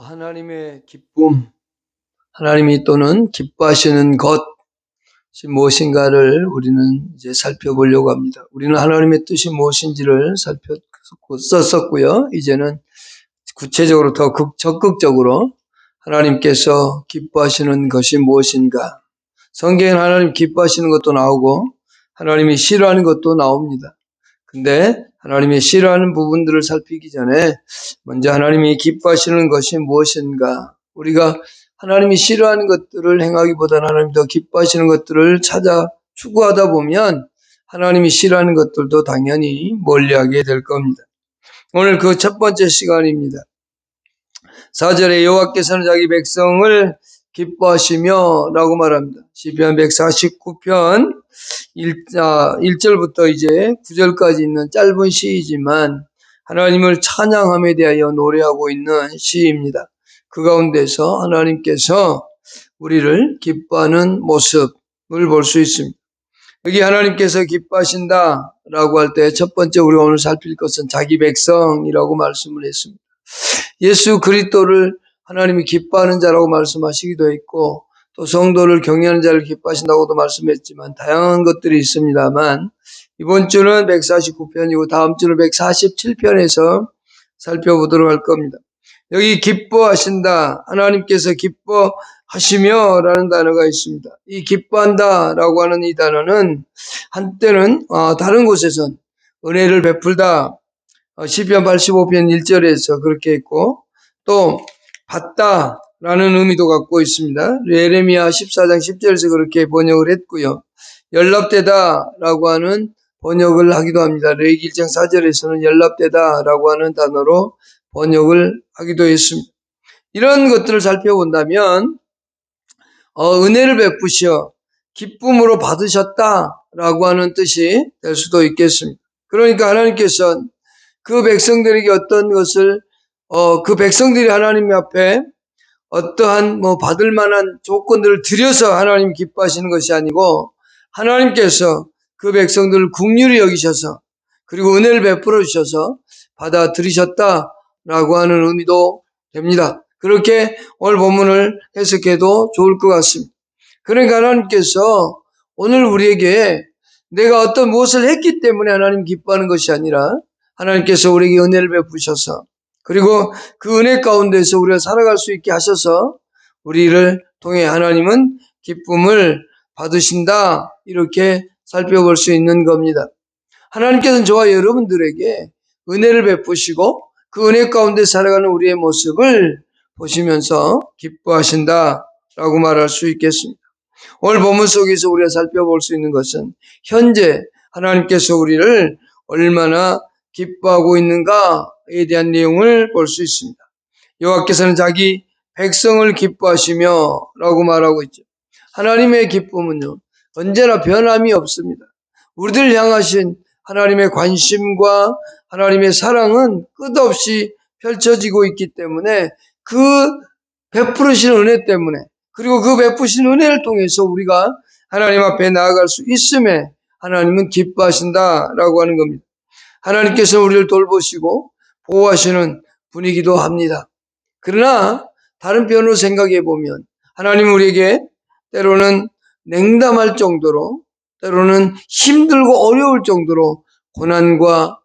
하나님의 기쁨, 하나님이 또는 기뻐하시는 것이 무엇인가를 우리는 이제 살펴보려고 합니다. 우리는 하나님의 뜻이 무엇인지를 썼었고요. 이제는 구체적으로 더 적극적으로 하나님께서 기뻐하시는 것이 무엇인가. 성경에는 하나님 기뻐하시는 것도 나오고 하나님이 싫어하는 것도 나옵니다. 근데 하나님이 싫어하는 부분들을 살피기 전에 먼저 하나님이 기뻐하시는 것이 무엇인가. 우리가 하나님이 싫어하는 것들을 행하기보다는 하나님이 더 기뻐하시는 것들을 찾아 추구하다 보면 하나님이 싫어하는 것들도 당연히 멀리하게 될 겁니다. 오늘 그 첫 번째 시간입니다. 4절에 여호와께서는 자기 백성을 기뻐하시며 라고 말합니다. 시편 149편 1절부터 이제 9절까지 있는 짧은 시이지만 하나님을 찬양함에 대하여 노래하고 있는 시입니다. 그 가운데서 하나님께서 우리를 기뻐하는 모습을 볼 수 있습니다. 여기 하나님께서 기뻐하신다 라고 할 때 첫 번째 우리가 오늘 살필 것은 자기 백성이라고 말씀을 했습니다. 예수 그리스도를 하나님이 기뻐하는 자라고 말씀하시기도 했고 또 성도를 경외하는 자를 기뻐하신다고도 말씀했지만 다양한 것들이 있습니다만 이번 주는 149편이고 다음 주는 147편에서 살펴보도록 할 겁니다. 여기 기뻐하신다, 하나님께서 기뻐하시며 라는 단어가 있습니다. 이 기뻐한다 라고 하는 이 단어는 한때는 다른 곳에선 은혜를 베풀다, 시편 85편 1절에서 그렇게 했고 또 받다라는 의미도 갖고 있습니다. 예레미야 14장 10절에서 그렇게 번역을 했고요. 연락되다라고 하는 번역을 하기도 합니다. 레위기 1장 4절에서는 연락되다라고 하는 단어로 번역을 하기도 했습니다. 이런 것들을 살펴본다면 은혜를 베푸셔 기쁨으로 받으셨다라고 하는 뜻이 될 수도 있겠습니다. 그러니까 하나님께서 그 백성들에게 어떤 것을 그 백성들이 하나님 앞에 어떠한 받을 만한 조건들을 들여서 하나님 기뻐하시는 것이 아니고 하나님께서 그 백성들을 긍휼히 여기셔서 그리고 은혜를 베풀어 주셔서 받아들이셨다라고 하는 의미도 됩니다. 그렇게 오늘 본문을 해석해도 좋을 것 같습니다. 그러니까 하나님께서 오늘 우리에게 내가 어떤 무엇을 했기 때문에 하나님 기뻐하는 것이 아니라 하나님께서 우리에게 은혜를 베푸셔서 그리고 그 은혜 가운데서 우리가 살아갈 수 있게 하셔서 우리를 통해 하나님은 기쁨을 받으신다 이렇게 살펴볼 수 있는 겁니다. 하나님께서는 저와 여러분들에게 은혜를 베푸시고 그 은혜 가운데 살아가는 우리의 모습을 보시면서 기뻐하신다라고 말할 수 있겠습니다. 오늘 본문 속에서 우리가 살펴볼 수 있는 것은 현재 하나님께서 우리를 얼마나 기뻐하고 있는가에 대한 내용을 볼 수 있습니다. 여호와께서는 자기 백성을 기뻐하시며 라고 말하고 있죠. 하나님의 기쁨은요 언제나 변함이 없습니다. 우리들 향하신 하나님의 관심과 하나님의 사랑은 끝없이 펼쳐지고 있기 때문에 그 베푸신 은혜 때문에 그리고 그 베푸신 은혜를 통해서 우리가 하나님 앞에 나아갈 수 있음에 하나님은 기뻐하신다라고 하는 겁니다. 하나님께서 우리를 돌보시고 보호하시는 분이기도 합니다. 그러나 다른 편으로 생각해 보면 하나님은 우리에게 때로는 냉담할 정도로 때로는 힘들고 어려울 정도로 고난과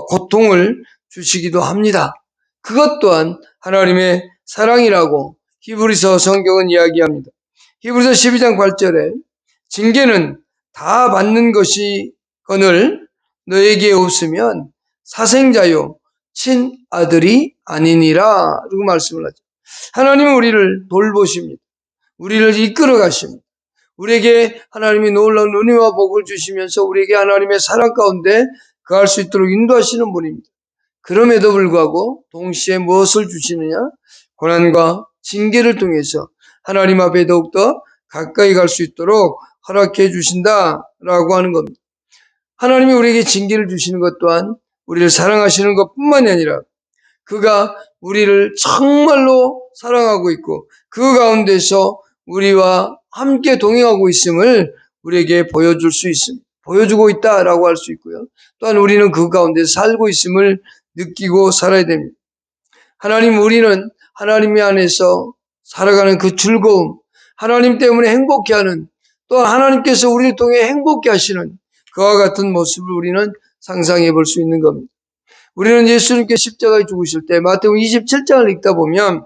고통을 주시기도 합니다. 그것 또한 하나님의 사랑이라고 히브리서 성경은 이야기합니다. 히브리서 12장 8절에 징계는 다 받는 것이거늘 너에게 없으면 사생자요 친아들이 아니니라 라고 말씀을 하죠. 하나님은 우리를 돌보십니다. 우리를 이끌어 가십니다. 우리에게 하나님이 놀라운 은혜와 복을 주시면서 우리에게 하나님의 사랑 가운데 거할 수 있도록 인도하시는 분입니다. 그럼에도 불구하고 동시에 무엇을 주시느냐? 고난과 징계를 통해서 하나님 앞에 더욱더 가까이 갈 수 있도록 허락해 주신다라고 하는 겁니다. 하나님이 우리에게 징계를 주시는 것 또한 우리를 사랑하시는 것뿐만이 아니라 그가 우리를 정말로 사랑하고 있고 그 가운데서 우리와 함께 동행하고 있음을 우리에게 보여줄 수 있습니다. 보여주고 있다라고 할 수 있고요. 또한 우리는 그 가운데 살고 있음을 느끼고 살아야 됩니다. 하나님 우리는 하나님 안에서 살아가는 그 즐거움, 하나님 때문에 행복해하는, 또 하나님께서 우리를 통해 행복해 하시는 그와 같은 모습을 우리는 상상해 볼 수 있는 겁니다. 우리는 예수님께 십자가에 죽으실 때 마태복음 27장을 읽다 보면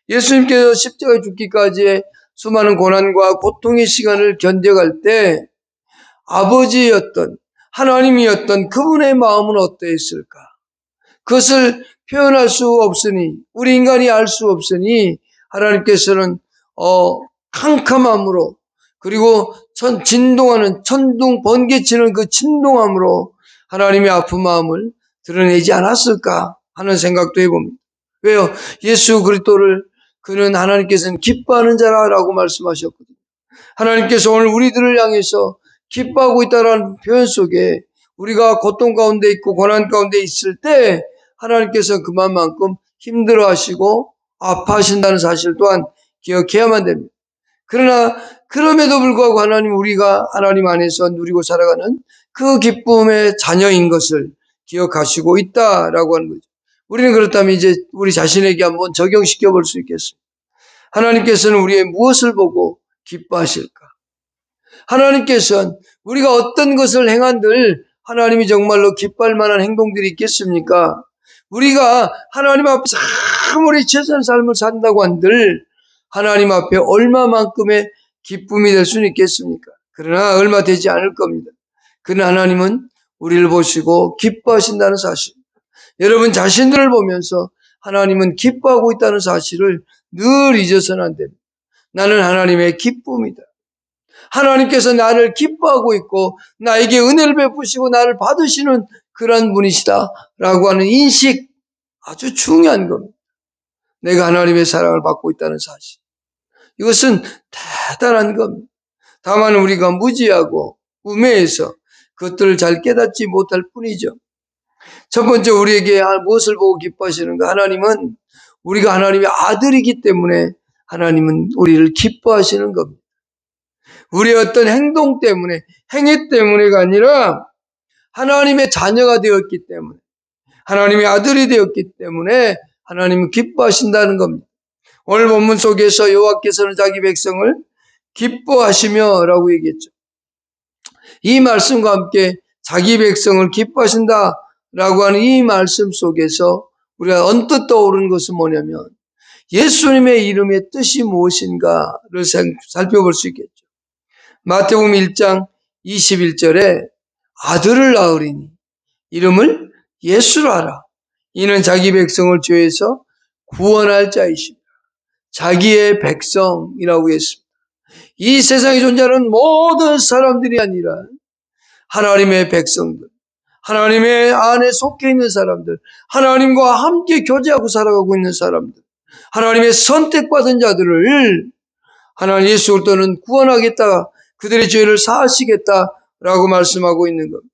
예수님께서 십자가에 죽기까지의 수많은 고난과 고통의 시간을 견뎌갈 때 아버지였던, 하나님이었던 그분의 마음은 어떠했을까? 그것을 표현할 수 없으니, 우리 인간이 알 수 없으니 하나님께서는 캄캄함으로, 그리고 진동하는, 천둥 번개치는 그 진동함으로 하나님의 아픈 마음을 드러내지 않았을까 하는 생각도 해봅니다. 왜요? 예수 그리스도를 그는 하나님께서는 기뻐하는 자라고 말씀하셨거든요. 하나님께서 오늘 우리들을 향해서 기뻐하고 있다는 표현 속에 우리가 고통 가운데 있고 고난 가운데 있을 때 하나님께서 그만큼 힘들어하시고 아파하신다는 사실 또한 기억해야만 됩니다. 그러나 그럼에도 불구하고 우리가 하나님 안에서 누리고 살아가는 그 기쁨의 자녀인 것을 기억하시고 있다라고 하는 거죠. 우리는 그렇다면 이제 우리 자신에게 한번 적용시켜 볼 수 있겠습니다. 하나님께서는 우리의 무엇을 보고 기뻐하실까? 하나님께서는 우리가 어떤 것을 행한들 하나님이 정말로 기뻐할 만한 행동들이 있겠습니까? 우리가 하나님 앞에서 아무리 최선의 삶을 산다고 한들 하나님 앞에 얼마만큼의 기쁨이 될 수는 있겠습니까? 그러나 얼마 되지 않을 겁니다. 그러나 하나님은 우리를 보시고 기뻐하신다는 사실, 여러분 자신들을 보면서 하나님은 기뻐하고 있다는 사실을 늘 잊어서는 안 됩니다. 나는 하나님의 기쁨이다. 하나님께서 나를 기뻐하고 있고 나에게 은혜를 베푸시고 나를 받으시는 그런 분이시다 라고 하는 인식, 아주 중요한 겁니다. 내가 하나님의 사랑을 받고 있다는 사실, 이것은 대단한 겁니다. 다만 우리가 무지하고 우매해서 그것들을 잘 깨닫지 못할 뿐이죠. 첫 번째, 우리에게 무엇을 보고 기뻐하시는가? 하나님은 우리가 하나님의 아들이기 때문에 하나님은 우리를 기뻐하시는 겁니다. 우리의 어떤 행동 때문에, 행위 때문에가 아니라 하나님의 자녀가 되었기 때문에, 하나님의 아들이 되었기 때문에 하나님은 기뻐하신다는 겁니다. 오늘 본문 속에서 여호와께서는 자기 백성을 기뻐하시며 라고 얘기했죠. 이 말씀과 함께 자기 백성을 기뻐하신다 라고 하는 이 말씀 속에서 우리가 언뜻 떠오르는 것은 뭐냐면 예수님의 이름의 뜻이 무엇인가를 살펴볼 수 있겠죠. 마태복음 1장 21절에 아들을 낳으리니 이름을 예수로 하라. 이는 자기 백성을 죄에서 구원할 자이십니다. 자기의 백성이라고 했습니다. 이 세상에 존재하는 모든 사람들이 아니라 하나님의 백성들, 하나님의 안에 속해 있는 사람들, 하나님과 함께 교제하고 살아가고 있는 사람들, 하나님의 선택받은 자들을 하나님 예수 그리스도는 구원하겠다, 그들의 죄를 사하시겠다라고 말씀하고 있는 겁니다.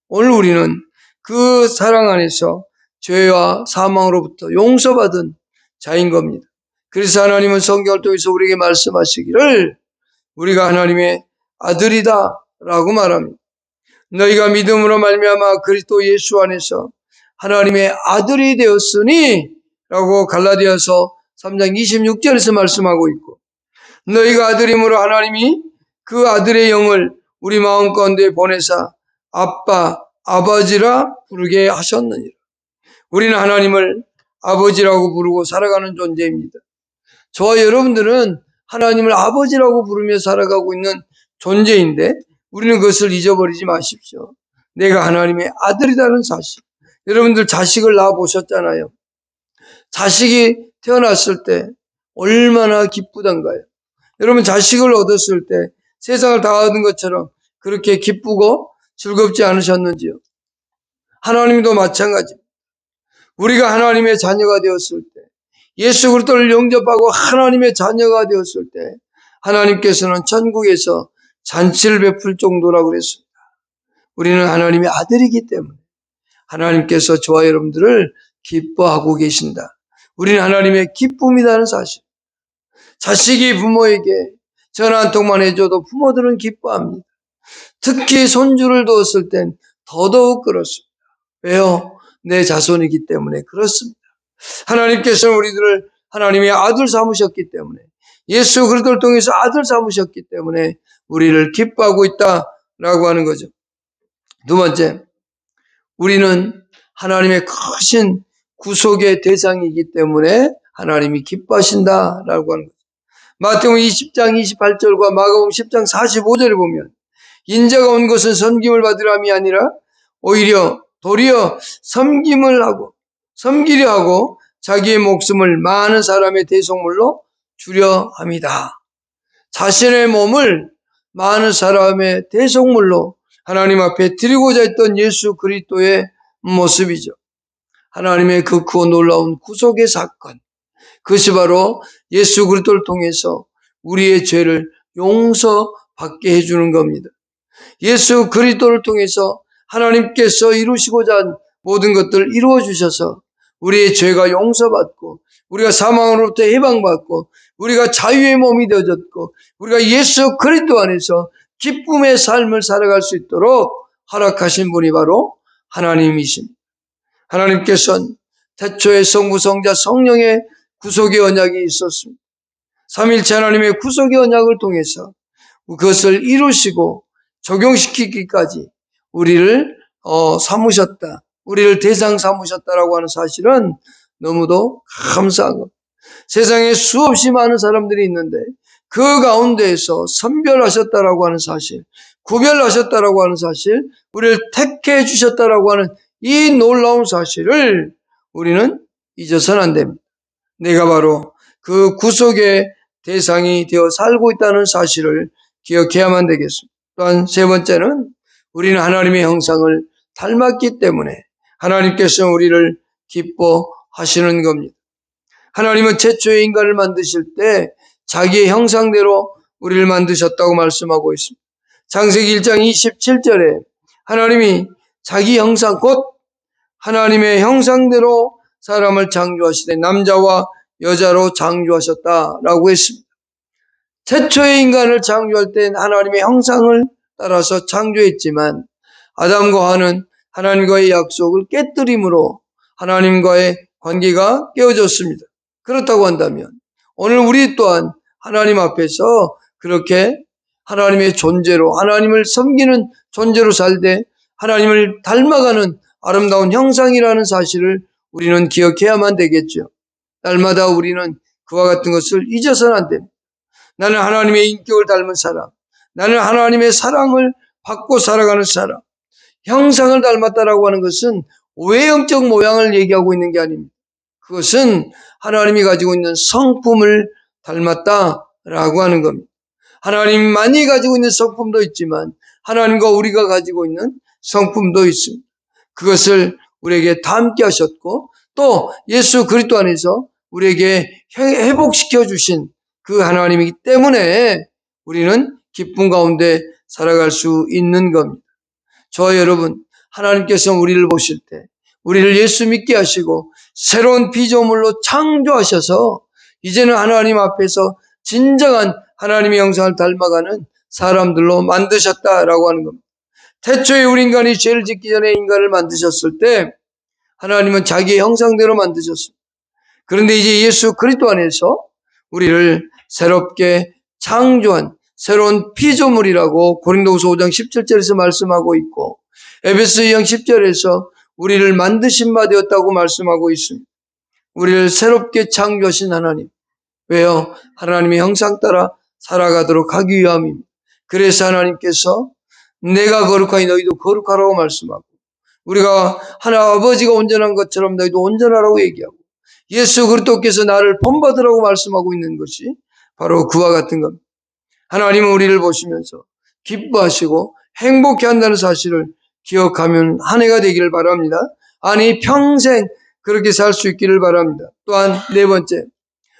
오늘 우리는 그 사랑 안에서 죄와 사망으로부터 용서받은 자인 겁니다. 그래서 하나님은 성경을 통해서 우리에게 말씀하시기를 우리가 하나님의 아들이다 라고 말합니다. 너희가 믿음으로 말미암아 그리스도 예수 안에서 하나님의 아들이 되었으니 라고 갈라디아서 3장 26절에서 말씀하고 있고, 너희가 아들이므로 하나님이 그 아들의 영을 우리 마음 가운데 보내사 아빠, 아버지라 부르게 하셨느니라. 우리는 하나님을 아버지라고 부르고 살아가는 존재입니다. 저와 여러분들은 하나님을 아버지라고 부르며 살아가고 있는 존재인데 우리는 그것을 잊어버리지 마십시오. 내가 하나님의 아들이라는 사실. 여러분들 자식을 낳아보셨잖아요. 자식이 태어났을 때 얼마나 기쁘던가요? 여러분 자식을 얻었을 때 세상을 다 얻은 것처럼 그렇게 기쁘고 즐겁지 않으셨는지요? 하나님도 마찬가지입니다. 우리가 하나님의 자녀가 되었을 때, 예수 그리스도를 영접하고 하나님의 자녀가 되었을 때 하나님께서는 천국에서 잔치를 베풀 정도라고 그랬습니다. 우리는 하나님의 아들이기 때문에 하나님께서 저와 여러분들을 기뻐하고 계신다. 우리는 하나님의 기쁨이라는 사실. 자식이 부모에게 전화 한 통만 해줘도 부모들은 기뻐합니다. 특히 손주를 두었을 땐 더더욱 그렇습니다. 왜요? 내 자손이기 때문에 그렇습니다. 하나님께서는 우리들을 하나님의 아들 삼으셨기 때문에, 예수 그리스도를 통해서 아들 삼으셨기 때문에 우리를 기뻐하고 있다라고 하는 거죠. 두 번째, 우리는 하나님의 크신 구속의 대상이기 때문에 하나님이 기뻐하신다라고 하는 거죠. 마태복음 20장 28절과 마가복음 10장 45절을 보면, 인자가 온 것은 섬김을 받으람이 아니라 오히려 도리어 섬기려 하고 자기의 목숨을 많은 사람의 대속물로 주려 합니다. 자신의 몸을 많은 사람의 대속물로 하나님 앞에 드리고자 했던 예수 그리스도의 모습이죠. 하나님의 그 놀라운 구속의 사건, 그것이 바로 예수 그리스도를 통해서 우리의 죄를 용서받게 해주는 겁니다. 예수 그리스도를 통해서 하나님께서 이루시고자 한 모든 것들을 이루어 주셔서 우리의 죄가 용서받고, 우리가 사망으로부터 해방받고, 우리가 자유의 몸이 되어졌고, 우리가 예수 그리스도 안에서 기쁨의 삶을 살아갈 수 있도록 허락하신 분이 바로 하나님이십니다. 하나님께서는 태초에 성부, 성자, 성령의 구속의 언약이 있었습니다. 삼일체 하나님의 구속의 언약을 통해서 그것을 이루시고 적용시키기까지 우리를 삼으셨다, 우리를 대상 삼으셨다라고 하는 사실은 너무도 감사한 것. 세상에 수없이 많은 사람들이 있는데 그 가운데에서 선별하셨다라고 하는 사실, 구별하셨다라고 하는 사실, 우리를 택해 주셨다라고 하는 이 놀라운 사실을 우리는 잊어서는 안 됩니다. 내가 바로 그 구속의 대상이 되어 살고 있다는 사실을 기억해야만 되겠습니다. 또한 세 번째는 우리는 하나님의 형상을 닮았기 때문에 하나님께서 우리를 기뻐하시는 겁니다. 하나님은 최초의 인간을 만드실 때 자기의 형상대로 우리를 만드셨다고 말씀하고 있습니다. 창세기 1장 27절에 하나님이 자기 형상, 곧 하나님의 형상대로 사람을 창조하시되 남자와 여자로 창조하셨다라고 했습니다. 최초의 인간을 창조할 때 하나님의 형상을 따라서 창조했지만 아담과 하와는 하나님과의 약속을 깨뜨림으로 하나님과의 관계가 깨어졌습니다. 그렇다고 한다면 오늘 우리 또한 하나님 앞에서 그렇게 하나님의 존재로, 하나님을 섬기는 존재로 살되 하나님을 닮아가는 아름다운 형상이라는 사실을 우리는 기억해야만 되겠죠. 날마다 우리는 그와 같은 것을 잊어서는 안 됩니다. 나는 하나님의 인격을 닮은 사람, 나는 하나님의 사랑을 받고 살아가는 사람. 형상을 닮았다라고 하는 것은 외형적 모양을 얘기하고 있는 게 아닙니다. 그것은 하나님이 가지고 있는 성품을 닮았다라고 하는 겁니다. 하나님만이 가지고 있는 성품도 있지만 하나님과 우리가 가지고 있는 성품도 있습니다. 그것을 우리에게 닮게 하셨고 또 예수 그리스도 안에서 우리에게 회복시켜 주신 그 하나님이기 때문에 우리는 기쁨 가운데 살아갈 수 있는 겁니다. 저와 여러분, 하나님께서 우리를 보실 때 우리를 예수 믿게 하시고 새로운 피조물로 창조하셔서 이제는 하나님 앞에서 진정한 하나님의 형상을 닮아가는 사람들로 만드셨다라고 하는 겁니다. 태초에 우리 인간이 죄를 짓기 전에 인간을 만드셨을 때 하나님은 자기의 형상대로 만드셨습니다. 그런데 이제 예수 그리스도 안에서 우리를 새롭게 창조한 새로운 피조물이라고 고린도후서 5장 17절에서 말씀하고 있고 에베소 2장 10절에서 우리를 만드신 바 되었다고 말씀하고 있습니다. 우리를 새롭게 창조하신 하나님. 왜요? 하나님의 형상 따라 살아가도록 하기 위함입니다. 그래서 하나님께서 내가 거룩하니 너희도 거룩하라고 말씀하고 우리가 하나 아버지가 온전한 것처럼 너희도 온전하라고 얘기하고 예수 그리스도께서 나를 본받으라고 말씀하고 있는 것이 바로 그와 같은 겁니다. 하나님은 우리를 보시면서 기뻐하시고 행복해 한다는 사실을 기억하면 한 해가 되기를 바랍니다. 아니 평생 그렇게 살 수 있기를 바랍니다. 또한 네 번째,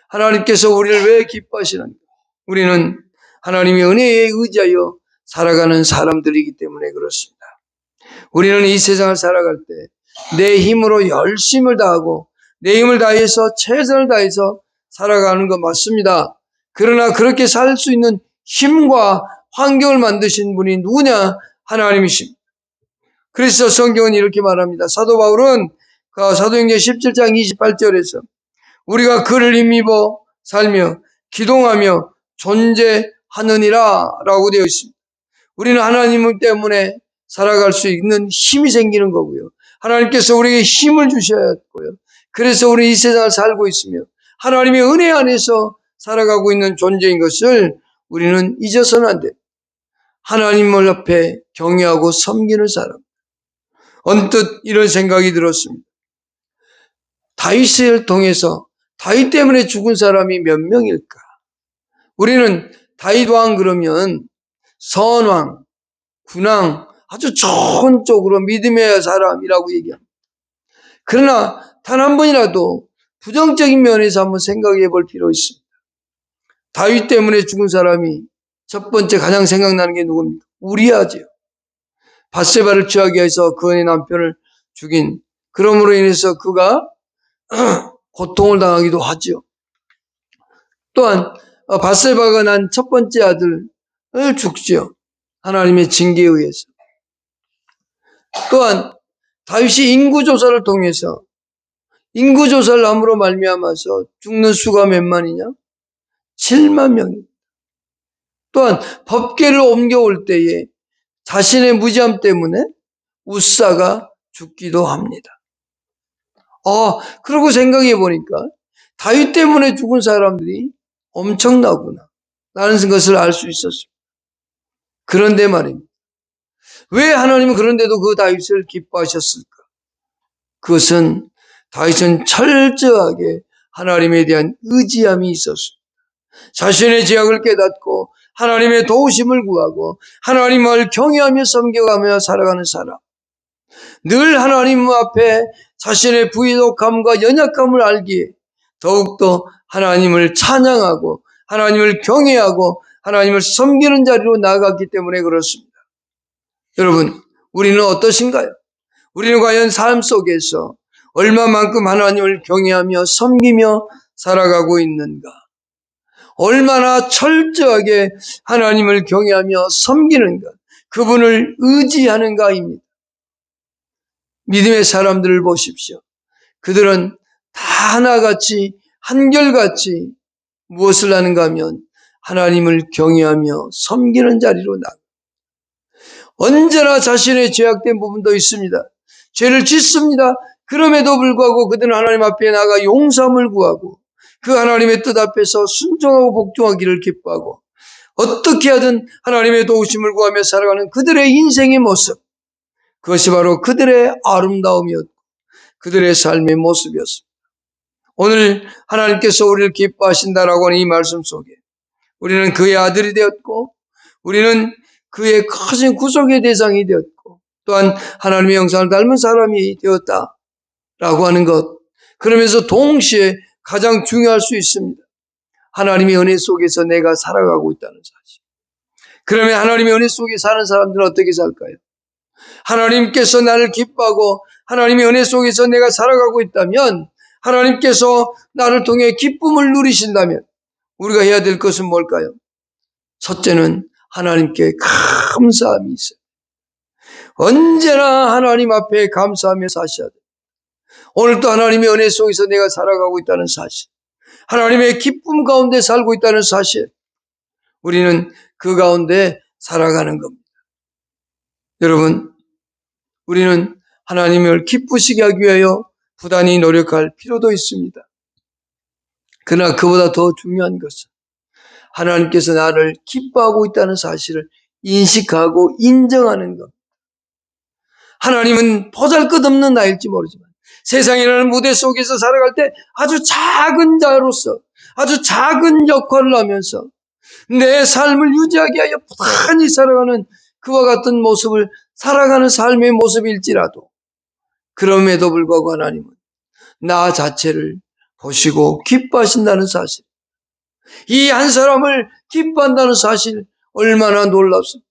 하나님께서 우리를 왜 기뻐하시는가? 우리는 하나님의 은혜에 의지하여 살아가는 사람들이기 때문에 그렇습니다. 우리는 이 세상을 살아갈 때 내 힘으로 열심을 다하고 내 힘을 다해서 최선을 다해서 살아가는 것 맞습니다. 그러나 그렇게 살 수 있는 힘과 환경을 만드신 분이 누구냐? 하나님이십니다. 그래서 성경은 이렇게 말합니다. 사도 바울은 사도행전 17장 28절에서 우리가 그를 힘입어 살며 기동하며 존재하느니라 라고 되어 있습니다. 우리는 하나님 때문에 살아갈 수 있는 힘이 생기는 거고요. 하나님께서 우리에게 힘을 주셔야 했고요. 그래서 우리 이 세상을 살고 있으며 하나님의 은혜 안에서 살아가고 있는 존재인 것을 우리는 잊어서는 안 돼요. 하나님을 앞에 경외하고 섬기는 사람. 언뜻 이런 생각이 들었습니다. 다윗을 통해서 다윗 때문에 죽은 사람이 몇 명일까? 우리는 다윗 왕 그러면 선왕, 군왕, 아주 좋은 쪽으로 믿음의 사람이라고 얘기합니다. 그러나 단 한 번이라도 부정적인 면에서 한번 생각해 볼 필요 있습니다. 다윗 때문에 죽은 사람이 첫 번째 가장 생각나는 게 누굽니까? 우리아죠. 밧세바를 취하게 해서 그의 남편을 죽인, 그러므로 인해서 그가 고통을 당하기도 하죠. 또한 밧세바가 난 첫 번째 아들을 죽죠. 하나님의 징계에 의해서. 또한 다윗이 인구조사를 통해서 인구조사를 함으로 말미암아서 죽는 수가 몇 만이냐? 7만 명입니다. 또한 법궤를 옮겨올 때에 자신의 무지함 때문에 우사가 죽기도 합니다. 그러고 생각해 보니까 다윗 때문에 죽은 사람들이 엄청나구나 라는 것을 알 수 있었습니다. 그런데 말입니다. 왜 하나님은 그런데도 그 다윗을 기뻐하셨을까? 그것은 다윗은 철저하게 하나님에 대한 의지함이 있었습니다. 자신의 죄악을 깨닫고 하나님의 도우심을 구하고 하나님을 경외하며 섬겨가며 살아가는 사람. 늘 하나님 앞에 자신의 부족함과 연약함을 알기에 더욱더 하나님을 찬양하고 하나님을 경외하고 하나님을 섬기는 자리로 나아갔기 때문에 그렇습니다. 여러분, 우리는 어떠신가요? 우리는 과연 삶 속에서 얼마만큼 하나님을 경외하며 섬기며 살아가고 있는가? 얼마나 철저하게 하나님을 경외하며 섬기는가? 그분을 의지하는가입니다. 믿음의 사람들을 보십시오. 그들은 다 하나같이 한결같이 무엇을 하는가 하면 하나님을 경외하며 섬기는 자리로 나가. 언제나 자신의 죄악된 부분도 있습니다. 죄를 짓습니다. 그럼에도 불구하고 그들은 하나님 앞에 나가 용서함을 구하고 그 하나님의 뜻 앞에서 순종하고 복종하기를 기뻐하고 어떻게 하든 하나님의 도우심을 구하며 살아가는 그들의 인생의 모습, 그것이 바로 그들의 아름다움이었고 그들의 삶의 모습이었습니다. 오늘 하나님께서 우리를 기뻐하신다라고 하는 이 말씀 속에 우리는 그의 아들이 되었고 우리는 그의 커진 구속의 대상이 되었고 또한 하나님의 형상을 닮은 사람이 되었다라고 하는 것, 그러면서 동시에 가장 중요할 수 있습니다. 하나님의 은혜 속에서 내가 살아가고 있다는 사실. 그러면 하나님의 은혜 속에 사는 사람들은 어떻게 살까요? 하나님께서 나를 기뻐하고 하나님의 은혜 속에서 내가 살아가고 있다면, 하나님께서 나를 통해 기쁨을 누리신다면 우리가 해야 될 것은 뭘까요? 첫째는 하나님께 감사함이 있어요. 언제나 하나님 앞에 감사하며 사셔야 돼요. 오늘도 하나님의 은혜 속에서 내가 살아가고 있다는 사실, 하나님의 기쁨 가운데 살고 있다는 사실, 우리는 그 가운데 살아가는 겁니다. 여러분, 우리는 하나님을 기쁘시게 하기 위하여 부단히 노력할 필요도 있습니다. 그러나 그보다 더 중요한 것은 하나님께서 나를 기뻐하고 있다는 사실을 인식하고 인정하는 것. 하나님은 보잘것없는 나일지 모르지만 세상이라는 무대 속에서 살아갈 때 아주 작은 자로서 아주 작은 역할을 하면서 내 삶을 유지하게 하여 부단히 살아가는 그와 같은 모습을 살아가는 삶의 모습일지라도, 그럼에도 불구하고 하나님은 나 자체를 보시고 기뻐하신다는 사실, 이 한 사람을 기뻐한다는 사실 얼마나 놀랍습니까?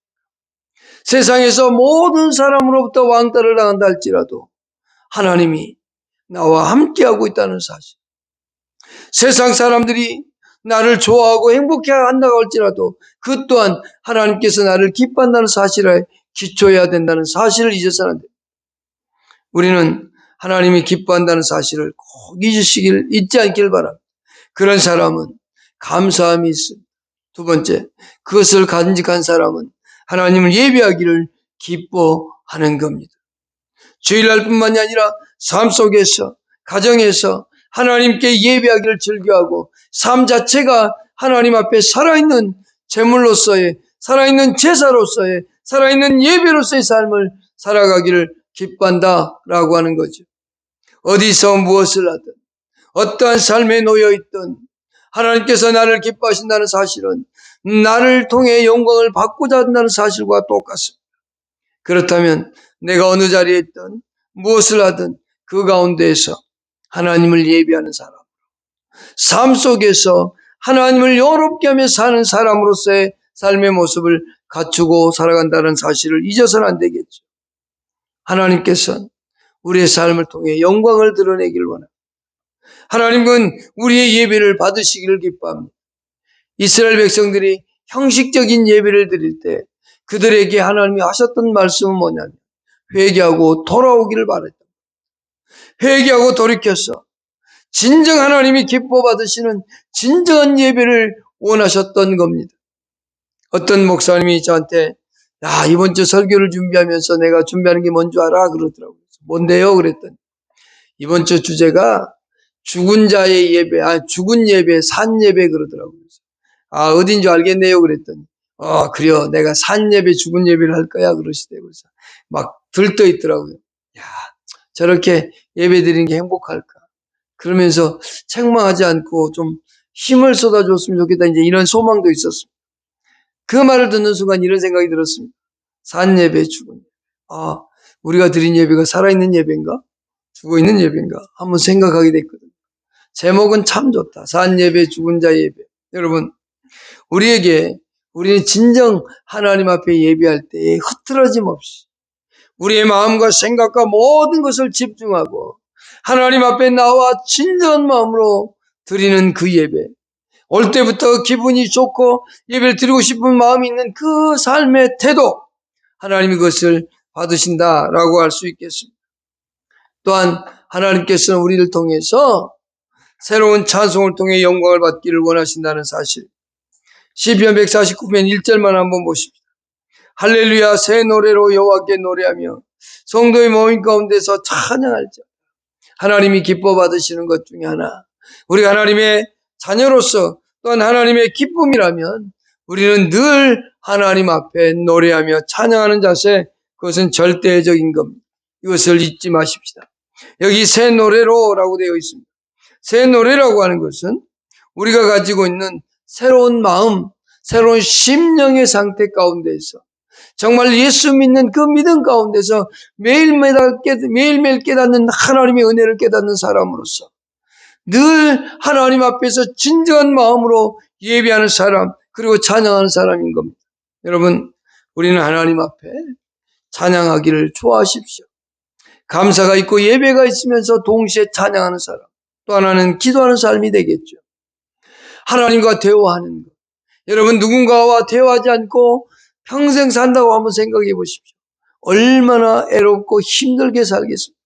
세상에서 모든 사람으로부터 왕따를 당한다 할지라도 하나님이 나와 함께하고 있다는 사실, 세상 사람들이 나를 좋아하고 행복해 한다고 할지라도 그 또한 하나님께서 나를 기뻐한다는 사실에 기초해야 된다는 사실을 잊어서는 안 돼요. 우리는 하나님이 기뻐한다는 사실을 꼭 잊지 않길 바랍니다. 그런 사람은 감사함이 있습니다. 두 번째, 그것을 간직한 사람은 하나님을 예배하기를 기뻐하는 겁니다. 주일날뿐만이 아니라 삶 속에서, 가정에서 하나님께 예배하기를 즐겨하고 삶 자체가 하나님 앞에 살아있는 제물로서의, 살아있는 제사로서의, 살아있는 예배로서의 삶을 살아가기를 기뻐한다라고 하는 거죠. 어디서 무엇을 하든 어떠한 삶에 놓여있든 하나님께서 나를 기뻐하신다는 사실은 나를 통해 영광을 받고자 한다는 사실과 똑같습니다. 그렇다면 내가 어느 자리에 있든 무엇을 하든 그 가운데에서 하나님을 예배하는 사람, 삶 속에서 하나님을 영화롭게 하며 사는 사람으로서의 삶의 모습을 갖추고 살아간다는 사실을 잊어서는 안 되겠죠. 하나님께서는 우리의 삶을 통해 영광을 드러내기를 원합니다. 하나님은 우리의 예배를 받으시기를 기뻐합니다. 이스라엘 백성들이 형식적인 예배를 드릴 때 그들에게 하나님이 하셨던 말씀은 뭐냐면 회개하고 돌아오기를 바랬다. 회개하고 돌이켜서 진정 하나님이 기뻐 받으시는 진정한 예배를 원하셨던 겁니다. 어떤 목사님이 저한테 이번 주 설교를 준비하면서 내가 준비하는 게 뭔 줄 알아? 그러더라고요. 뭔데요? 그랬더니 이번 주 주제가 죽은 자의 예배, 죽은 예배, 산 예배 그러더라고요. 어딘 줄 알겠네요. 그랬더니 그래요. 내가 산 예배, 죽은 예배를 할 거야. 그러시대요. 그래서 막 들떠 있더라고요. 저렇게 예배 드리는 게 행복할까? 그러면서 책망하지 않고 좀 힘을 쏟아줬으면 좋겠다. 이제 이런 소망도 있었습니다. 그 말을 듣는 순간 이런 생각이 들었습니다. 산 예배, 죽은 예배. 우리가 드린 예배가 살아있는 예배인가? 죽어있는 예배인가? 한번 생각하게 됐거든요. 제목은 참 좋다. 산 예배, 죽은 자 예배. 여러분, 우리는 진정 하나님 앞에 예배할 때에 흐트러짐 없이 우리의 마음과 생각과 모든 것을 집중하고 하나님 앞에 나와 진정한 마음으로 드리는 그 예배. 올 때부터 기분이 좋고 예배를 드리고 싶은 마음이 있는 그 삶의 태도. 하나님이 그것을 받으신다라고 할 수 있겠습니다. 또한 하나님께서는 우리를 통해서 새로운 찬송을 통해 영광을 받기를 원하신다는 사실. 시편 149편 1절만 한번 보십시오. 할렐루야 새 노래로 여호와께 노래하며 성도의 모임 가운데서 찬양할자. 하나님이 기뻐 받으시는 것 중에 하나. 우리가 하나님의 자녀로서 또한 하나님의 기쁨이라면 우리는 늘 하나님 앞에 노래하며 찬양하는 자세, 그것은 절대적인 겁니다. 이것을 잊지 마십시다. 여기 새 노래로라고 되어 있습니다. 새 노래라고 하는 것은 우리가 가지고 있는 새로운 마음, 새로운 심령의 상태 가운데서 정말 예수 믿는 그 믿음 가운데서 매일매일 깨닫는 하나님의 은혜를 깨닫는 사람으로서 늘 하나님 앞에서 진정한 마음으로 예배하는 사람, 그리고 찬양하는 사람인 겁니다. 여러분, 우리는 하나님 앞에 찬양하기를 좋아하십시오. 감사가 있고 예배가 있으면서 동시에 찬양하는 사람, 또 하나는 기도하는 삶이 되겠죠. 하나님과 대화하는 것. 여러분, 누군가와 대화하지 않고 평생 산다고 한번 생각해 보십시오. 얼마나 애롭고 힘들게 살겠습니까?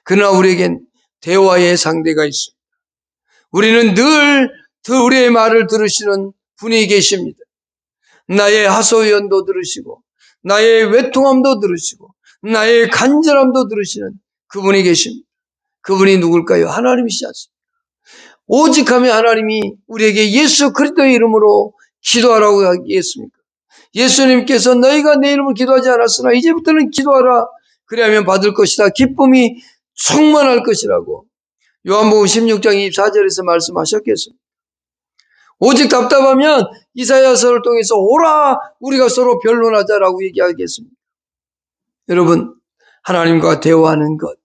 그러나 우리에겐 대화의 상대가 있습니다. 우리는 늘 우리의 말을 들으시는 분이 계십니다. 나의 하소연도 들으시고 나의 외통함도 들으시고 나의 간절함도 들으시는 그분이 계십니다. 그분이 누굴까요? 하나님이시지 않습니까? 오직 하면 하나님이 우리에게 예수 그리스도의 이름으로 기도하라고 하겠습니까? 예수님께서 너희가 내 이름으로 기도하지 않았으나 이제부터는 기도하라. 그래야면 받을 것이다. 기쁨이 충만할 것이라고 요한복음 16장 24절에서 말씀하셨겠습니다. 오직 답답하면 이사야서를 통해서 오라 우리가 서로 변론하자라고 얘기하겠습니다. 여러분, 하나님과 대화하는 것,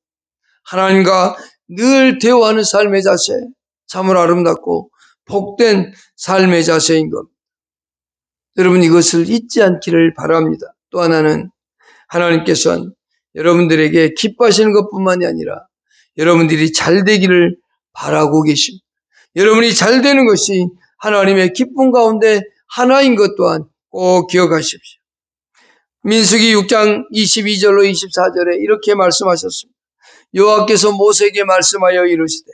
하나님과 늘 대화하는 삶의 자세, 참으로 아름답고 복된 삶의 자세인 것. 여러분, 이것을 잊지 않기를 바랍니다. 또 하나는 하나님께서는 여러분들에게 기뻐하시는 것뿐만이 아니라 여러분들이 잘 되기를 바라고 계십니다. 여러분이 잘 되는 것이 하나님의 기쁨 가운데 하나인 것 또한 꼭 기억하십시오. 민수기 6장 22절로 24절에 이렇게 말씀하셨습니다. 여호와께서 모세에게 말씀하여 이르시되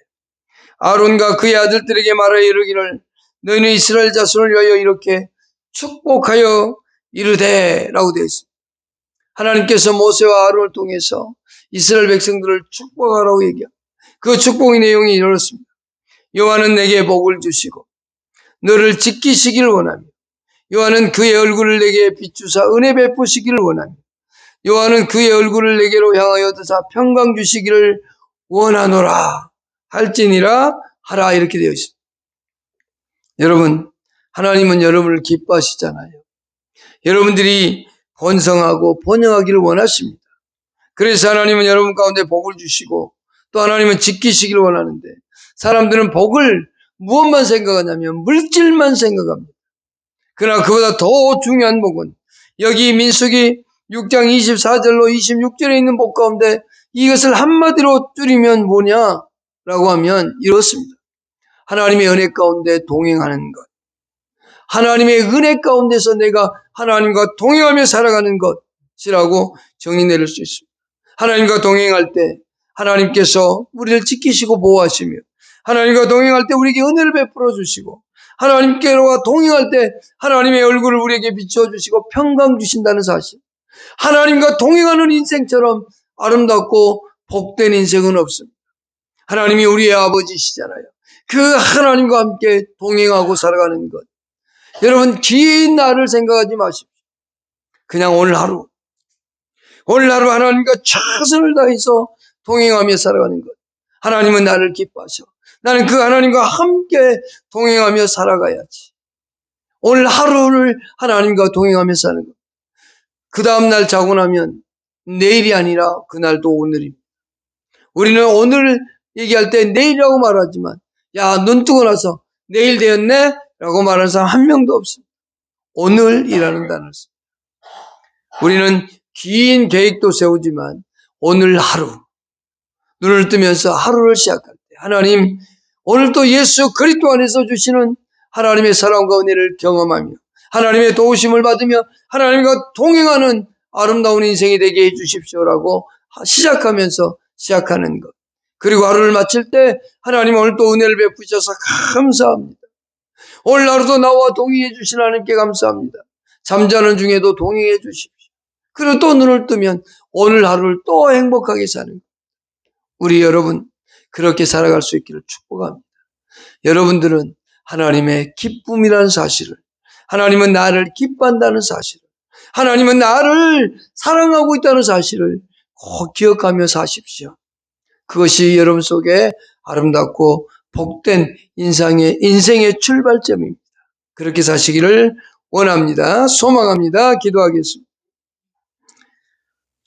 아론과 그의 아들들에게 말하여 이르기를 너희는 이스라엘 자손을 위하여 이렇게 축복하여 이르되 라고 되어 있습니다. 하나님께서 모세와 아론을 통해서 이스라엘 백성들을 축복하라고 얘기합니다. 그 축복의 내용이 이렇습니다. 여호와는 내게 복을 주시고 너를 지키시기를 원하며 여호와는 그의 얼굴을 내게 비추사 은혜 베푸시기를 원하며 여호와는 그의 얼굴을 내게로 향하여 드사 평강 주시기를 원하노라 할지니라 하라 이렇게 되어 있습니다. 여러분, 하나님은 여러분을 기뻐하시잖아요. 여러분들이 번성하고 번영하기를 원하십니다. 그래서 하나님은 여러분 가운데 복을 주시고 또 하나님은 지키시기를 원하는데 사람들은 복을 무엇만 생각하냐면 물질만 생각합니다. 그러나 그보다 더 중요한 복은 여기 민수기 6장 24절로 26절에 있는 복 가운데 이것을 한마디로 줄이면 뭐냐라고 하면 이렇습니다. 하나님의 은혜 가운데 동행하는 것. 하나님의 은혜 가운데서 내가 하나님과 동행하며 살아가는 것이라고 정의 내릴 수 있습니다. 하나님과 동행할 때 하나님께서 우리를 지키시고 보호하시며 하나님과 동행할 때 우리에게 은혜를 베풀어 주시고 하나님께와 동행할 때 하나님의 얼굴을 우리에게 비춰주시고 평강 주신다는 사실. 하나님과 동행하는 인생처럼 아름답고 복된 인생은 없습니다. 하나님이 우리의 아버지시잖아요. 그 하나님과 함께 동행하고 살아가는 것. 여러분 긴 날을 생각하지 마십시오. 그냥 오늘 하루 하나님과 최선을 다해서 동행하며 살아가는 것. 하나님은 나를 기뻐하셔. 나는 그 하나님과 함께 동행하며 살아가야지. 오늘 하루를 하나님과 동행하며 사는 것. 그 다음날 자고 나면 내일이 아니라 그날도 오늘입니다. 우리는 오늘 얘기할 때 내일이라고 말하지만 야, 눈 뜨고 나서 내일 되었네? 라고 말하는 사람 한 명도 없습니다. 오늘이라는 단어를 씁니다. 우리는 긴 계획도 세우지만 오늘 하루 눈을 뜨면서 하루를 시작할 때 하나님 오늘 또 예수 그리스도 안에서 주시는 하나님의 사랑과 은혜를 경험하며 하나님의 도우심을 받으며 하나님과 동행하는 아름다운 인생이 되게 해 주십시오라고 시작하면서 시작하는 것. 그리고 하루를 마칠 때 하나님 오늘 또 은혜를 베푸셔서 감사합니다. 오늘 하루도 나와 동행해 주신 하나님께 감사합니다. 잠자는 중에도 동행해 주십시오. 그리고 또 눈을 뜨면 오늘 하루를 또 행복하게 사는 것. 우리 여러분 그렇게 살아갈 수 있기를 축복합니다. 여러분들은 하나님의 기쁨이라는 사실을, 하나님은 나를 기뻐한다는 사실을, 하나님은 나를 사랑하고 있다는 사실을 꼭 기억하며 사십시오. 그것이 여러분 속에 아름답고 복된 인생의 출발점입니다. 그렇게 사시기를 원합니다. 소망합니다. 기도하겠습니다.